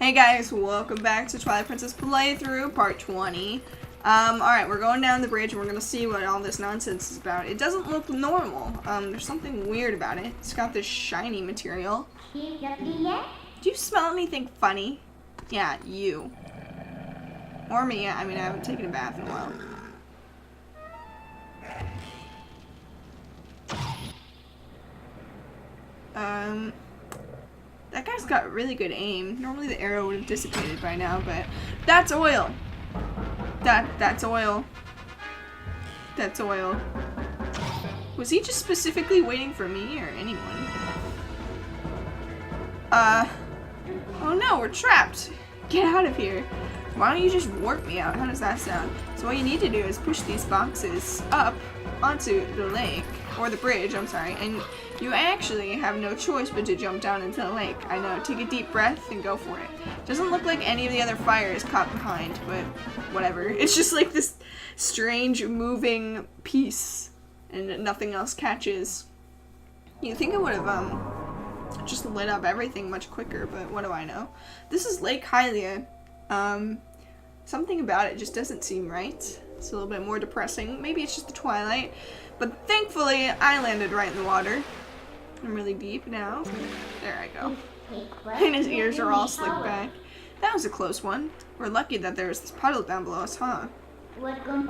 Hey guys, welcome back to Twilight Princess playthrough, part 20. Alright, we're going down the bridge and we're gonna see what all this nonsense is about. It doesn't look normal. There's something weird about it. It's got this shiny material. Do you smell anything funny? Yeah, you. Or me. I mean, I haven't taken a bath in a while. That guy's got really good aim. Normally the arrow would have dissipated by now, but that's oil. That's oil. That's oil. Was he just specifically waiting for me or anyone? Oh no, we're trapped. Get out of here. Why don't you just warp me out? How does that sound? So what you need to do is push these boxes up onto the lake, or the bridge, I'm sorry, and you actually have no choice but to jump down into the lake. I know, take a deep breath and go for it. Doesn't look like any of the other fire is caught behind, but whatever. It's just like this strange moving piece, and nothing else catches. You think it would have just lit up everything much quicker, but what do I know? This is Lake Hylia. Something about it just doesn't seem right. It's a little bit more depressing. Maybe it's just the Twilight. But thankfully, I landed right in the water. I'm really deep now. There I go. And his ears are all slicked back. That was a close one. We're lucky that there's this puddle down below us, huh?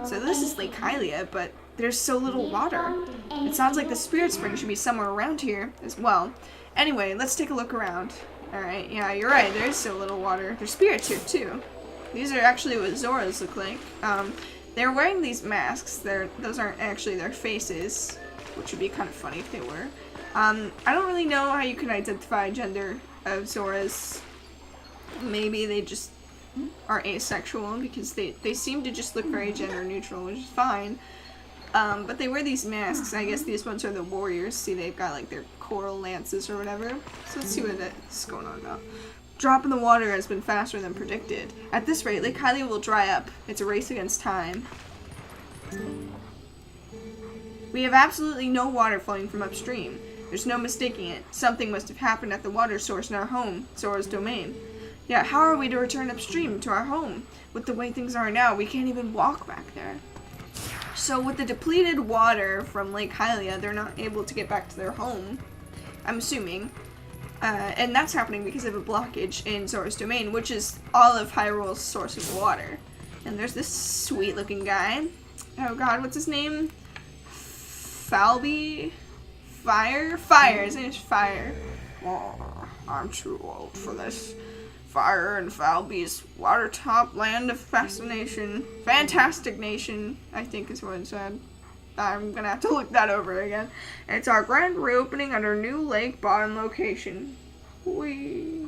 So this is Lake Hylia, but there's so little water. It sounds like the spirit spring should be somewhere around here as well. Anyway, let's take a look around. Alright, yeah, you're right. There's so little water. There's spirits here, too. These are actually what Zoras look like. They're wearing these masks. Those aren't actually their faces, which would be kind of funny if they were. I don't really know how you can identify gender of Zoras. Maybe they just are asexual, because they seem to just look very gender neutral, which is fine. But they wear these masks. I guess these ones are the warriors. See, they've got like their coral lances or whatever. So let's see what is going on now. Drop in the water has been faster than predicted. At this rate, Lake Hylia will dry up. It's a race against time. We have absolutely no water flowing from upstream. There's no mistaking it. Something must have happened at the water source in our home, Zora's domain. Yeah, how are we to return upstream to our home? With the way things are now, we can't even walk back there. So with the depleted water from Lake Hylia, they're not able to get back to their home, I'm assuming. And that's happening because of a blockage in Zora's domain, which is all of Hyrule's source of water. And there's this sweet looking guy. Oh god, what's his name? Falby? Fire? Fire, his name's Fire. Oh, I'm too old for this. Fire and Falby's watertop land of fascination. Fantastic nation, I think is what it said. I'm gonna have to look that over again. It's our grand reopening at our new lake bottom location. Whee.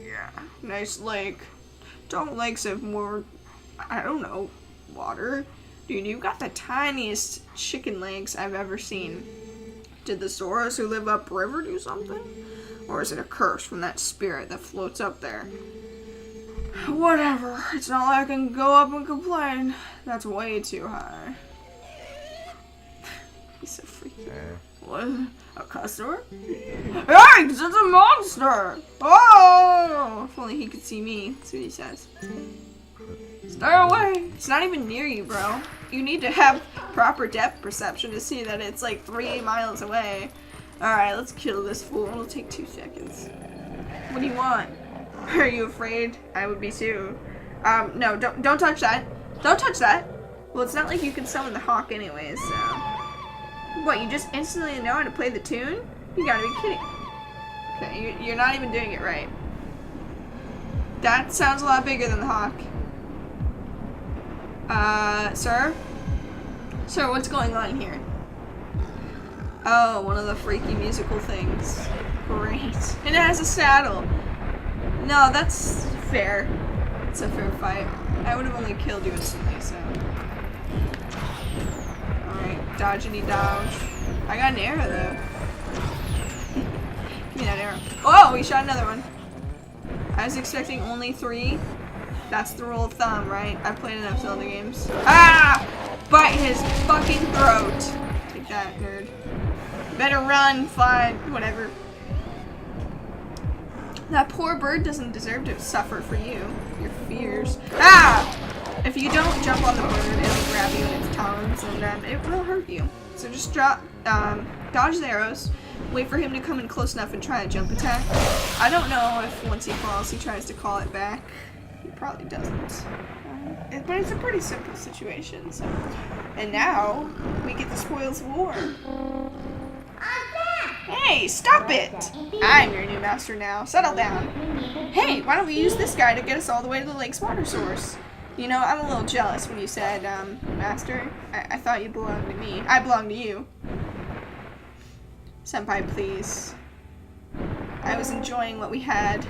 Yeah, nice lake. Don't lakes have more, I don't know, water? Dude, you've got the tiniest chicken legs I've ever seen. Did the Zoras who live upriver do something? Or is it a curse from that spirit that floats up there? Whatever. It's not like I can go up and complain. That's way too high. He's so freaky. What? A customer? Yikes! It's a monster! Oh! If only he could see me. That's what he says. Stay away! It's not even near you, bro. You need to have proper depth perception to see that it's like 3 miles away. Alright, let's kill this fool. It'll take 2 seconds. What do you want? Are you afraid? I would be too. No, don't touch that. Don't touch that. Well, it's not like you can summon the hawk anyways, so. What, you just instantly know how to play the tune? You gotta be kidding. Okay, you're not even doing it right. That sounds a lot bigger than the hawk. Sir? Sir, what's going on here? Oh, one of the freaky musical things. Great. And it has a saddle. No, that's fair. It's a fair fight. I would have only killed you instantly, so. Alright, dodgety dodge. I got an arrow, though. Give me that arrow. Oh, he shot another one. I was expecting only 3. That's the rule of thumb, right? I've played enough Zelda games. Ah! Bite his fucking throat. Take that, nerd. Better run, fly, whatever. That poor bird doesn't deserve to suffer for you. Your fears. Ah! If you don't jump on the bird, it'll grab you in its talons and it will hurt you. So just dodge the arrows, wait for him to come in close enough and try a jump attack. I don't know if once he falls he tries to call it back. He probably doesn't. But it's a pretty simple situation. So. And now, we get the spoils of war. Hey, stop it! I'm your new master now. Settle down. Hey, why don't we use this guy to get us all the way to the lake's water source? You know, I'm a little jealous when you said, master. I thought you belonged to me. I belong to you. Senpai, please. I was enjoying what we had.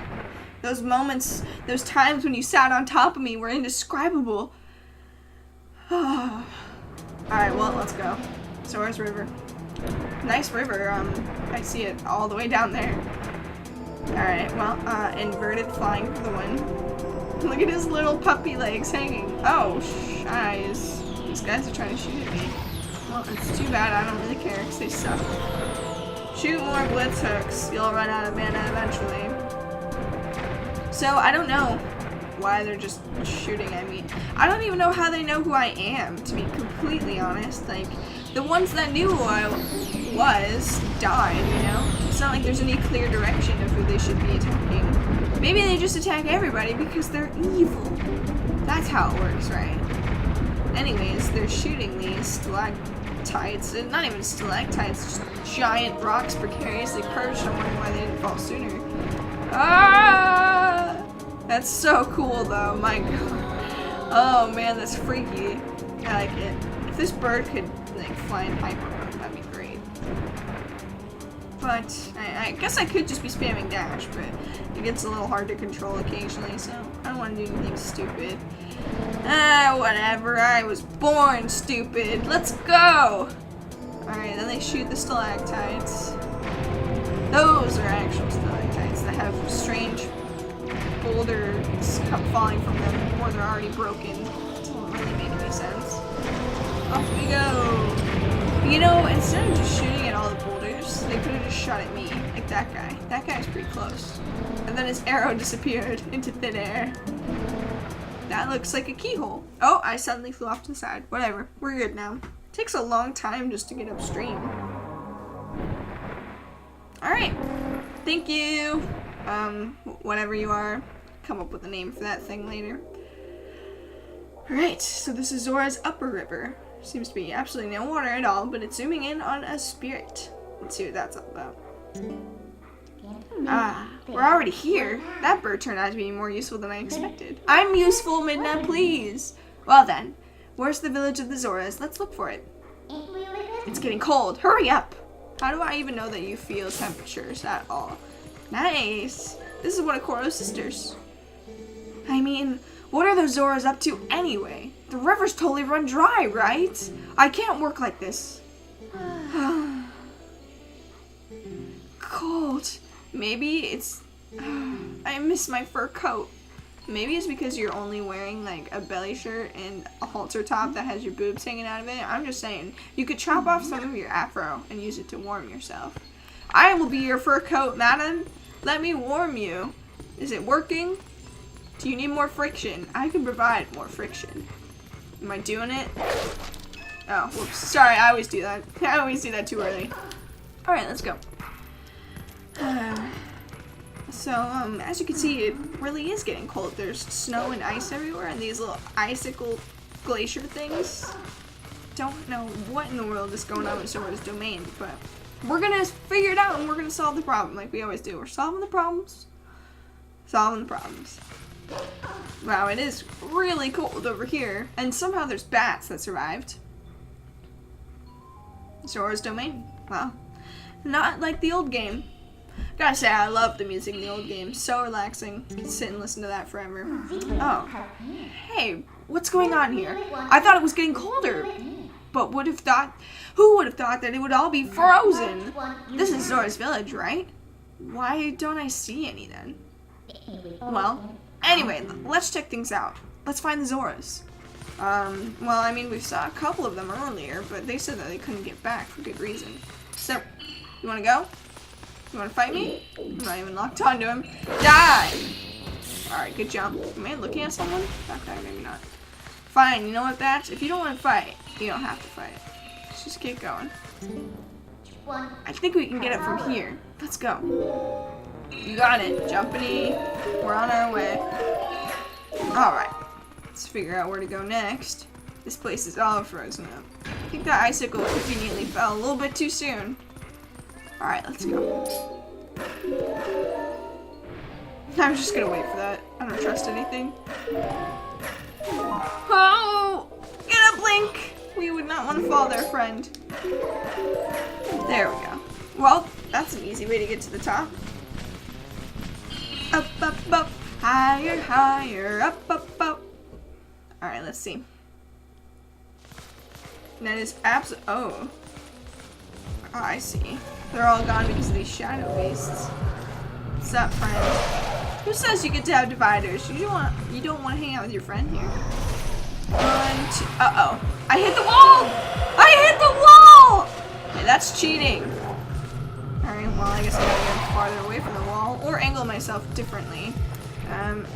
Those moments, those times when you sat on top of me were indescribable. Alright, well, let's go. Sora's River. Nice river, I see it all the way down there. Alright, well, inverted flying for the win. Look at his little puppy legs hanging. Oh, shiz. These guys are trying to shoot at me. Well, it's too bad, I don't really care, because they suck. Shoot more blitz hooks. You'll run out of mana eventually. So, I don't know why they're just shooting at me. I don't even know how they know who I am, to be completely honest. Like, the ones that knew who I was died, you know? It's not like there's any clear direction of who they should be attacking. Maybe they just attack everybody because they're evil. That's how it works, right? Anyways, they're shooting these stalactites, not even stalactites, just giant rocks precariously perched. I'm wondering why they didn't fall sooner. Ah! That's so cool though, my god. Oh man, that's freaky. I like it. If this bird could like fly in hyper mode, that'd be great. But I guess I could just be spamming dash, but it gets a little hard to control occasionally, so I don't want to do anything stupid. Whatever. I was born stupid. Let's go! Alright, then they shoot the stalactites. Those are actual stalactites that have strange boulders falling from them, or they're already broken. It doesn't really make any sense. Off we go! You know, instead of just shooting at all the boulders, they could have just shot at me, like that guy. That guy's pretty close. And then his arrow disappeared into thin air. That looks like a keyhole. Oh, I suddenly flew off to the side. Whatever, we're good now. It takes a long time just to get upstream. Alright, thank you. Whatever you are, come up with a name for that thing later. Alright, so this is Zora's upper river. Seems to be absolutely no water at all, but it's zooming in on a spirit. Let's see what that's all about. Ah, we're already here. That bird turned out to be more useful than I expected. I'm useful, Midna, please. Well then, where's the village of the Zoras? Let's look for it. It's getting cold. Hurry up. How do I even know that you feel temperatures at all? Nice. This is one of Koro's sisters. I mean, what are those Zoras up to anyway? The river's totally run dry, right? I can't work like this. Cold. Maybe it's... I miss my fur coat. Maybe it's because you're only wearing like a belly shirt and a halter top that has your boobs hanging out of it. I'm just saying, you could chop off some of your afro and use it to warm yourself. I will be your fur coat, madam. Let me warm you. Is it working? Do you need more friction? I can provide more friction. Am I doing it? Oh, whoops. Sorry, I always do that. I always do that too early. Alright, let's go. So, as you can see, it really is getting cold. There's snow and ice everywhere, and these little icicle glacier things. Don't know what in the world is going on with Zora's domain, but we're gonna figure it out, and we're gonna solve the problem, like we always do. We're solving the problems. Solving the problems. Wow, it is really cold over here, and somehow there's bats that survived. Zora's domain. Wow. Not like the old game. Gotta say, I love the music in the old game. So relaxing. You can sit and listen to that forever. Oh. Hey, what's going on here? I thought it was getting colder. But who would have thought that it would all be frozen? This is Zora's village, right? Why don't I see any then? Well, anyway, let's check things out. Let's find the Zoras. Well, I mean, we saw a couple of them earlier, but they said that they couldn't get back for good reason. So, you wanna go? You wanna fight me? I'm not even locked onto him. Die! Alright, good jump. Am I looking at someone? Okay, maybe not. Fine, you know what, Batch? If you don't want to fight, you don't have to fight. Let's just keep going. I think we can get it from here. Let's go. You got it. Jumpity. We're on our way. Alright. Let's figure out where to go next. This place is all frozen up. I think that icicle conveniently fell a little bit too soon. Alright, let's go. I'm just gonna wait for that. I don't trust anything. Oh! Get up, Link! We would not want to fall there, friend. There we go. Well, that's an easy way to get to the top. Up, up, up. Higher, higher. Up, up, up. Alright, let's see. That is oh, I see. They're all gone because of these shadow beasts. What's up, friend? Who says you get to have dividers? You don't want to hang out with your friend here. 1, 2. Uh-oh. I hit the wall! I hit the wall! Okay, that's cheating. Alright, well, I guess I gotta get farther away from the wall or angle myself differently. Let's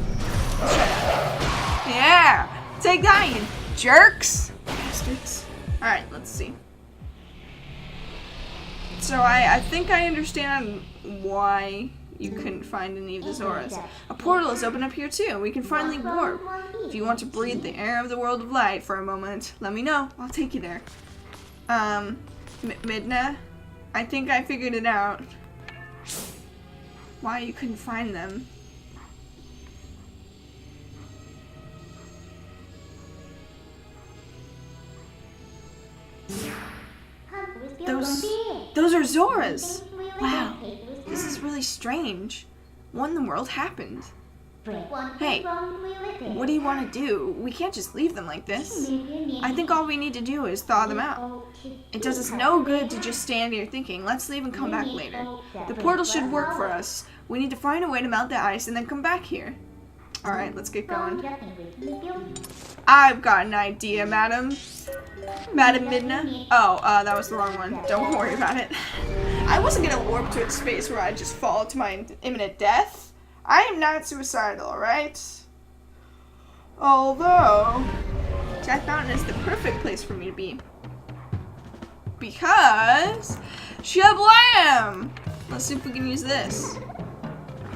try that. Yeah! Take that, you jerks! Bastards. Alright, let's see. So I think I understand why you couldn't find any of the Zoras. A portal is open up here too. We can finally warp. If you want to breathe the air of the world of light for a moment, let me know. I'll take you there. Midna, I think I figured it out. Why you couldn't find them. Those are Zoras! Wow, this is really strange. What in the world happened? Hey, what do you want to do? We can't just leave them like this. I think all we need to do is thaw them out. It does us no good to just stand here thinking, let's leave and come back later. The portal should work for us. We need to find a way to melt the ice and then come back here. Alright, let's get going. I've got an idea, madam. Madam Midna? Oh, that was the wrong one. Don't worry about it. I wasn't gonna warp to a space where I'd just fall to my imminent death. I am not suicidal, alright? Although, Death Mountain is the perfect place for me to be. Because, shablam! Let's see if we can use this.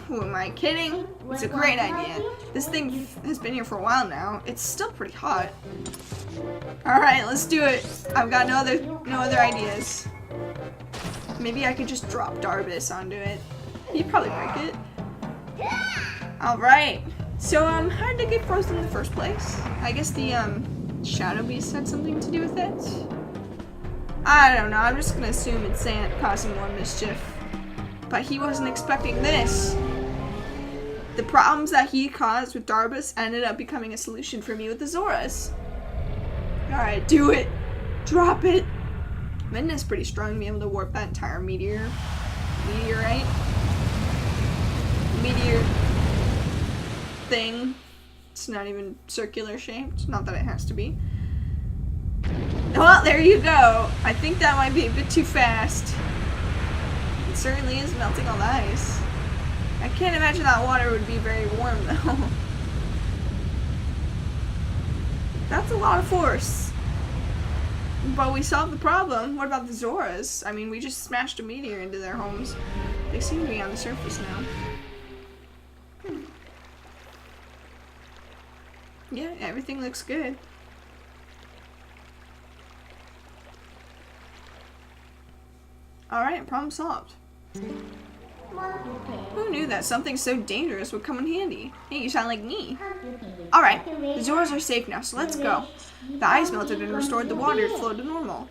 Who am I kidding? It's a great idea. This thing has been here for a while now. It's still pretty hot. Alright, let's do it. I've got no other ideas. Maybe I could just drop Darbus onto it. He'd probably break it. Alright. So, how did it get frozen in the first place? I guess the, Shadow Beast had something to do with it? I don't know. I'm just gonna assume it's Sant causing more mischief. But he wasn't expecting this. The problems that he caused with Darbus ended up becoming a solution for me with the Zoras. Alright, do it. Drop it. Midna's pretty strong to be able to warp that entire meteorite. Meteor thing. It's not even circular shaped. Not that it has to be. Well, there you go. I think that might be a bit too fast. It certainly is melting all the ice. I can't imagine that water would be very warm though. That's a lot of force. But we solved the problem. What about the Zoras? I mean, we just smashed a meteor into their homes. They seem to be on the surface now. Yeah, everything looks good. Alright, problem solved. Who knew that something so dangerous would come in handy? Hey, you sound like me. Alright, the Zoras are safe now, so let's go. The ice melted and restored the water to flow to normal.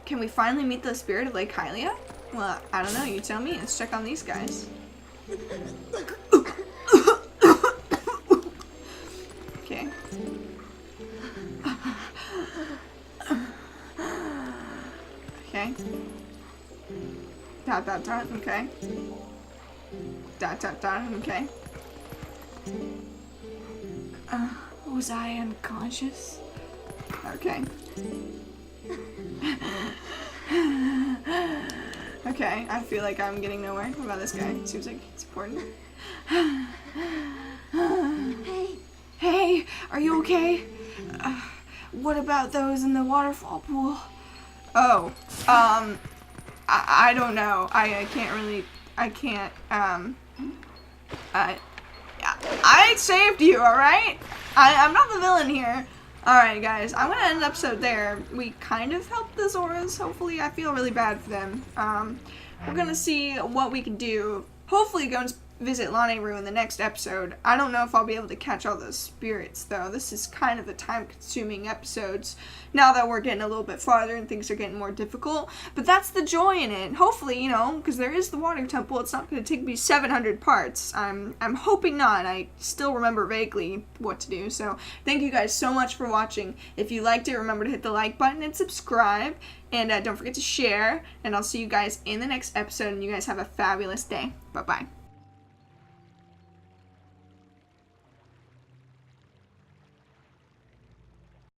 Can we finally meet the spirit of Lake Hylia? Well, I don't know, you tell me. Let's check on these guys. Okay. Okay. Dot, dot, dot, okay. Dot, dot, dot, okay. Was I unconscious? Okay. Okay, I feel like I'm getting nowhere. What about this guy? Seems like it's important. Hey. Hey, are you okay? What about those in the waterfall pool? Oh, I don't know. I can't really, I can't, I saved you, alright? I'm not the villain here. Alright, guys, I'm gonna end the episode there. We kind of helped the Zoras, hopefully. I feel really bad for them. We're gonna see what we can do. Hopefully go and visit Laneru in the next episode. I don't know if I'll be able to catch all those spirits, though. This is kind of the time-consuming episodes now that we're getting a little bit farther and things are getting more difficult. But that's the joy in it. Hopefully, you know, because there is the water temple, it's not going to take me 700 parts. I'm hoping not. I still remember vaguely what to do. So thank you guys so much for watching. If you liked it, remember to hit the like button and subscribe. And don't forget to share. And I'll see you guys in the next episode. And you guys have a fabulous day. Bye-bye.